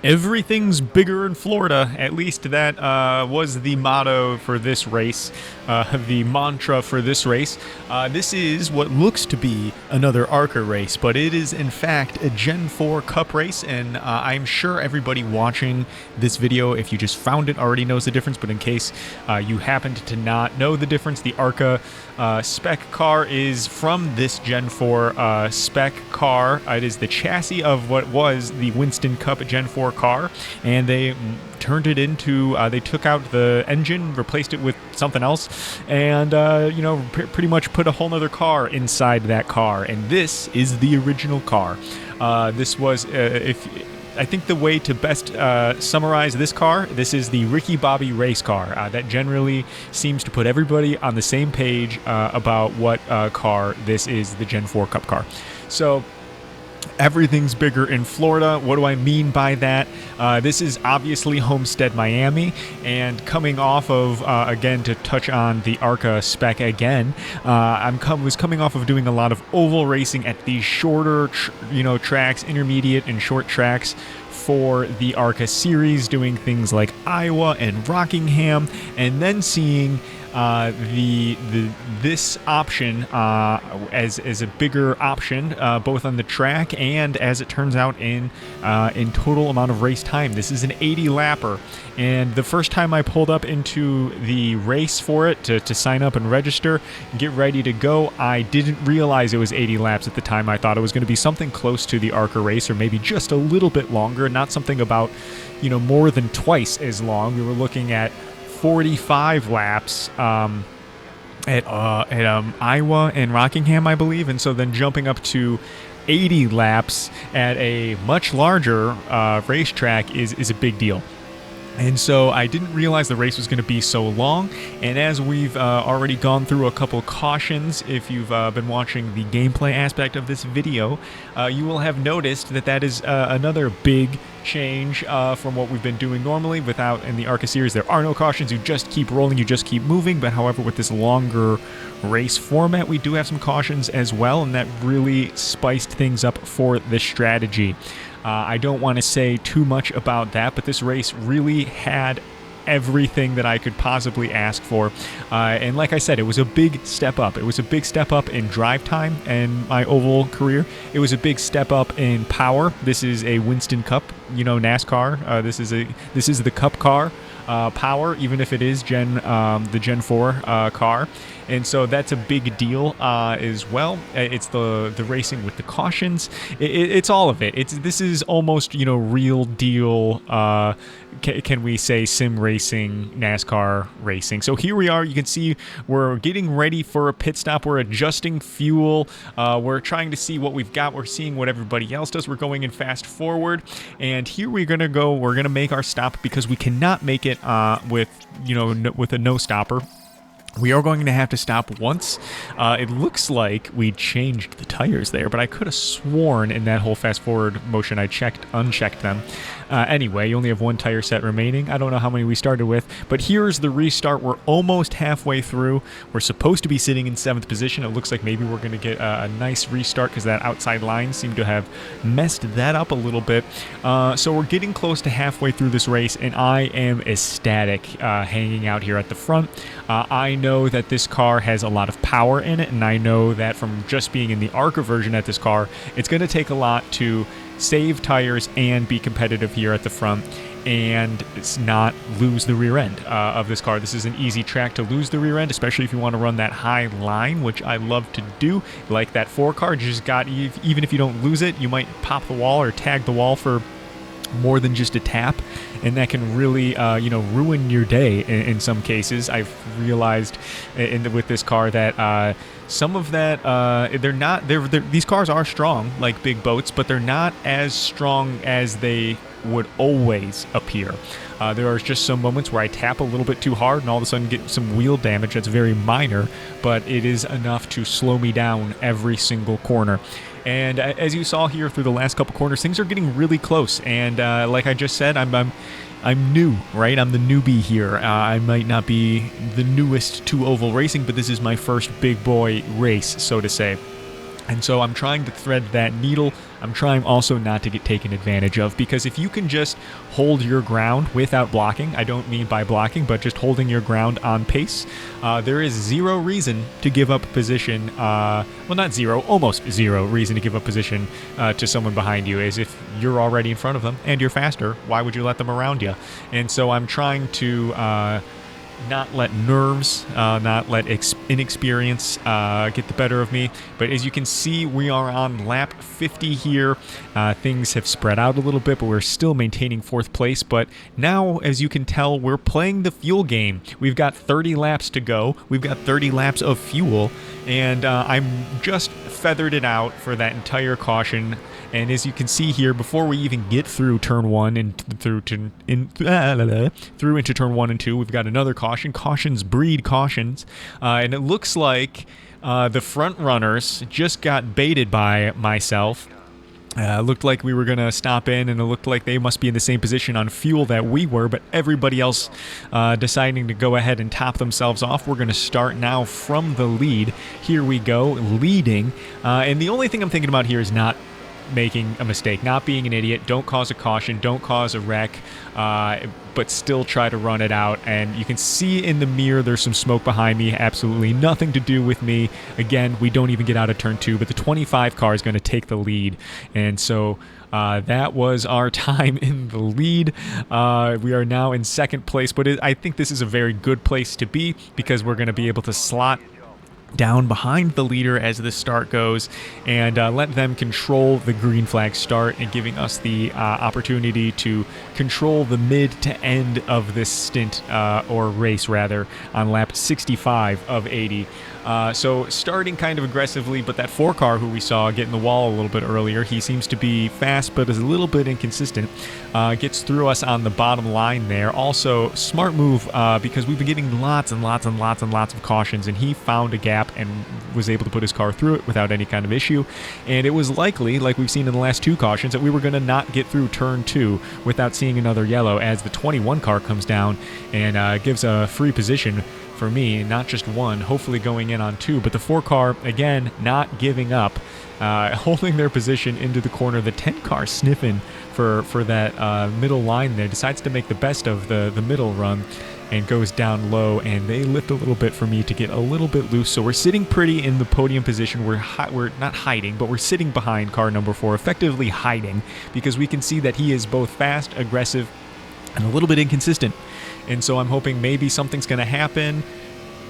Everything's bigger in Florida. At least that was the motto for this race, the mantra for this race. This is what looks to be another ARCA race, but it is in fact a Gen 4 Cup race, and I'm sure everybody watching this video, if you just found it, already knows the difference, but in case you happened to not know the difference, the ARCA spec car is from this Gen 4 spec car. It is the chassis of what was the Winston Cup Gen 4 car, and they turned it into they took out the engine, replaced it with something else, and pretty much put a whole nother car inside that car, and this is the original car. This was I think the way to best summarize this car, this is the Ricky Bobby race car. That generally seems to put everybody on the same page about what car this is, the Gen 4 Cup car. So everything's bigger in Florida. What do I mean by that? This is obviously Homestead, Miami, and coming off of, again, to touch on the ARCA spec again, was coming off of doing a lot of oval racing at these shorter, tracks, intermediate and short tracks for the ARCA series, doing things like Iowa and Rockingham, and then seeing this option as a bigger option, both on the track and, as it turns out, in total amount of race time. This is an 80 lapper, and the first time I pulled up into the race for it to sign up and register, get ready to go, I didn't realize it was 80 laps at the time. I thought it was going to be something close to the ARCA race, or maybe just a little bit longer, not something about more than twice as long. We were looking at 45 laps at Iowa and Rockingham, I believe, and so then jumping up to 80 laps at a much larger racetrack is a big deal. And so I didn't realize the race was going to be so long, and as we've already gone through a couple cautions, if you've been watching the gameplay aspect of this video, you will have noticed that is another big change from what we've been doing normally. In the ARCA series, there are no cautions. You just keep rolling, you just keep moving, but however, with this longer race format, we do have some cautions as well, and that really spiced things up for this strategy. I don't want to say too much about that, but this race really had everything that I could possibly ask for. And like I said, it was a big step up. It was a big step up in drive time and my oval career. It was a big step up in power. This is a Winston Cup, NASCAR. This is the Cup car. Power, even if it is the Gen 4 car. And so that's a big deal as well. It's the racing with the cautions. It's all of it. This is almost, real deal, can we say, sim racing, NASCAR racing. So here we are. You can see we're getting ready for a pit stop. We're adjusting fuel. We're trying to see what we've got. We're seeing what everybody else does. We're going in fast forward. And here we're going to go. We're going to make our stop because we cannot make it with a no stopper. We are going to have to stop once. It looks like we changed the tires there, but I could have sworn in that whole fast forward motion I unchecked them. Anyway, you only have one tire set remaining. I don't know how many we started with, but here's the restart. We're almost halfway through. We're supposed to be sitting in 7th position. It looks like maybe we're going to get a nice restart because that outside line seemed to have messed that up a little bit. So we're getting close to halfway through this race, and I am ecstatic hanging out here at the front. I know that this car has a lot of power in it, and I know that from just being in the ARCA version at this car, it's going to take a lot to save tires and be competitive here at the front and not lose the rear end of this car. This is an easy track to lose the rear end, especially if you want to run that high line, which I love to do. Like that 4 car, even if you don't lose it, you might pop the wall or tag the wall for more than just a tap, and that can really ruin your day in some cases. I've realized with this car that some of that these cars are strong like big boats, but they're not as strong as they would always appear. There are just some moments where I tap a little bit too hard and all of a sudden get some wheel damage that's very minor, but it is enough to slow me down every single corner. And as you saw here through the last couple corners, things are getting really close. And like I just said, I'm new, right? I'm the newbie here. I might not be the newest to oval racing, but this is my first big boy race, so to say. And so I'm trying to thread that needle. I'm trying also not to get taken advantage of, because if you can just hold your ground without blocking, I don't mean by blocking, but just holding your ground on pace, there is zero reason to give up position. Well, not zero, almost zero reason to give up position to someone behind you, as if you're already in front of them and you're faster. Why would you let them around you? And so I'm trying to not let nerves, not let inexperience get the better of me. But as you can see, we are on lap 50 here. Things have spread out a little bit, but we're still maintaining 4th place. But now, as you can tell, we're playing the fuel game. We've got 30 laps to go. We've got 30 laps of fuel, and I'm just feathered it out for that entire caution. And as you can see here, before we even get through turn 1 and through into turn 1 and 2, we've got another caution. Cautions breed cautions, and it looks like the front runners just got baited by myself. Looked like we were going to stop in, and it looked like they must be in the same position on fuel that we were, but everybody else deciding to go ahead and top themselves off. We're going to start now from the lead. Here we go, leading. And the only thing I'm thinking about here is not making a mistake, not being an idiot. Don't cause a caution, don't cause a wreck, but still try to run it out. And you can see in the mirror there's some smoke behind me. Absolutely nothing to do with me. Again, we don't even get out of turn 2, but the 25 car is going to take the lead. And so that was our time in the lead. We are now in 2nd place, but I think this is a very good place to be, because we're going to be able to slot down behind the leader as the start goes, and let them control the green flag start, and giving us the opportunity to control the mid to end of this stint, or race rather, on lap 65 of 80. So starting kind of aggressively, but that 4 car who we saw get in the wall a little bit earlier, he seems to be fast but is a little bit inconsistent. Gets through us on the bottom line there. Also, smart move, because we've been getting lots and lots and lots and lots of cautions, and he found a gap and was able to put his car through it without any kind of issue. And it was likely, like we've seen in the last 2 cautions, that we were going to not get through turn 2 without seeing another yellow, as the 21 car comes down and gives a free position for me, not just 1, hopefully going in on 2, but the 4 car, again, not giving up, holding their position into the corner. The 10 car sniffing for that middle line there, decides to make the best of the middle run and goes down low, and they lift a little bit for me to get a little bit loose. So we're sitting pretty in the podium position. We're not hiding, but we're sitting behind car number 4, effectively hiding, because we can see that he is both fast, aggressive, and a little bit inconsistent. And so I'm hoping maybe something's going to happen,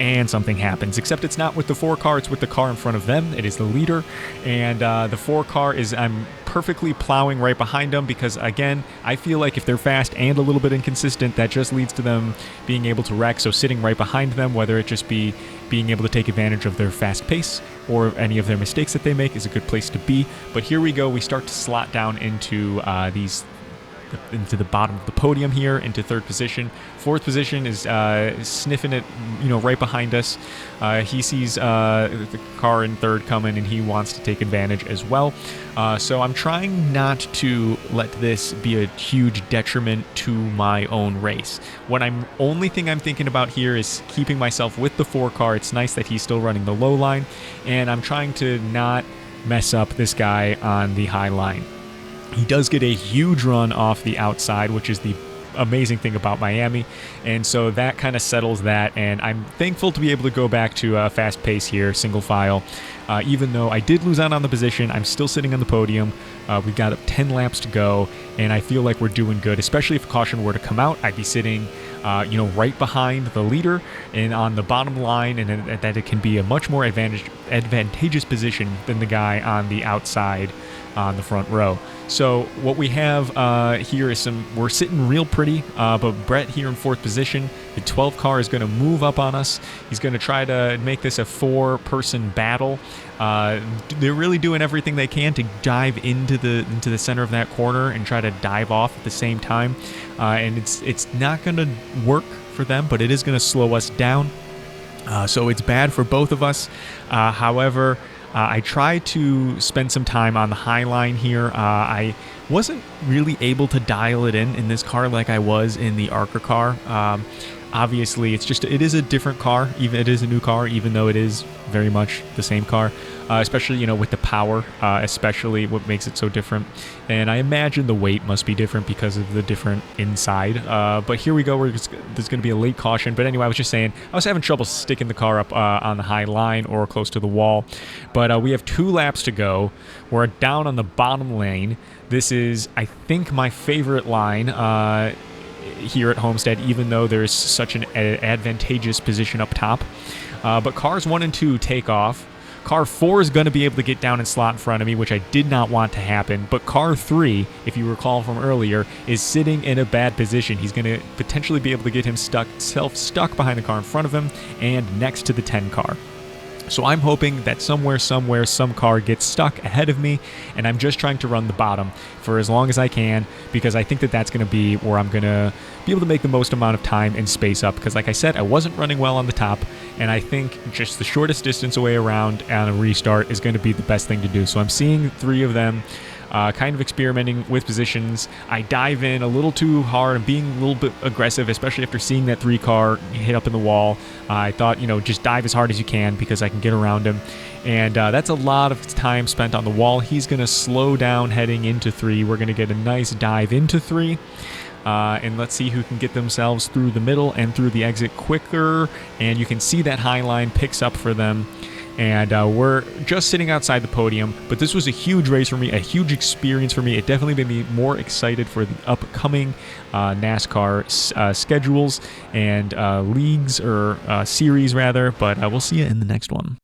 and something happens. Except it's not with the 4 car, it's with the car in front of them. It is the leader, and the 4 car is, I'm perfectly plowing right behind them, because again, I feel like if they're fast and a little bit inconsistent, that just leads to them being able to wreck. So sitting right behind them, whether it just be being able to take advantage of their fast pace or any of their mistakes that they make, is a good place to be. But here we go, we start to slot down into into the bottom of the podium here, into 3rd position. 4th position is sniffing it, right behind us. He sees the car in 3rd coming, and he wants to take advantage as well. So I'm trying not to let this be a huge detriment to my own race. Only thing I'm thinking about here is keeping myself with the 4 car. It's nice that he's still running the low line, and I'm trying to not mess up this guy on the high line. He does get a huge run off the outside, which is the amazing thing about Miami, and so that kind of settles that, and I'm thankful to be able to go back to a fast pace here, single file. Even though I did lose out on the position, I'm still sitting on the podium. We've got 10 laps to go, and I feel like we're doing good, especially if caution were to come out. I'd be sitting right behind the leader and on the bottom line, and that it can be a much more advantageous position than the guy on the outside on the front row. So what we have here is we're sitting real pretty, but Brett here in 4th position. The 12 car is going to move up on us. He's going to try to make this a 4-person battle. They're really doing everything they can to dive into the center of that corner and try to dive off at the same time. And it's not going to work for them, but it is going to slow us down. So it's bad for both of us. However, I tried to spend some time on the high line here. I wasn't really able to dial it in this car like I was in the Arca car. Obviously, it is a different car. Even it is a new car, even though it is very much the same car. Especially, with the power, especially what makes it so different. And I imagine the weight must be different because of the different inside. But here we go. There's going to be a late caution. But anyway, I was just saying, I was having trouble sticking the car up on the high line or close to the wall. But we have 2 laps to go. We're down on the bottom lane. This is, I think, my favorite line here at Homestead, even though there's such an advantageous position up top. But cars 1 and 2 take off. Car 4 is going to be able to get down and slot in front of me, which I did not want to happen. But car 3, if you recall from earlier, is sitting in a bad position. He's going to potentially be able to get himself stuck behind the car in front of him and next to the 10 car. So I'm hoping that somewhere, some car gets stuck ahead of me, and I'm just trying to run the bottom for as long as I can, because I think that that's going to be where I'm going to be able to make the most amount of time and space up, because like I said, I wasn't running well on the top, and I think just the shortest distance away around on a restart is going to be the best thing to do. So I'm seeing 3 of them kind of experimenting with positions. I dive in a little too hard and being a little bit aggressive, especially after seeing that 3 car hit up in the wall. I thought, just dive as hard as you can because I can get around him. And that's a lot of time spent on the wall. He's going to slow down heading into 3. We're going to get a nice dive into 3. And let's see who can get themselves through the middle and through the exit quicker. And you can see that high line picks up for them. And we're just sitting outside the podium, but this was a huge race for me, a huge experience for me. It definitely made me more excited for the upcoming NASCAR schedules and leagues, or series rather, but we'll see you in the next one.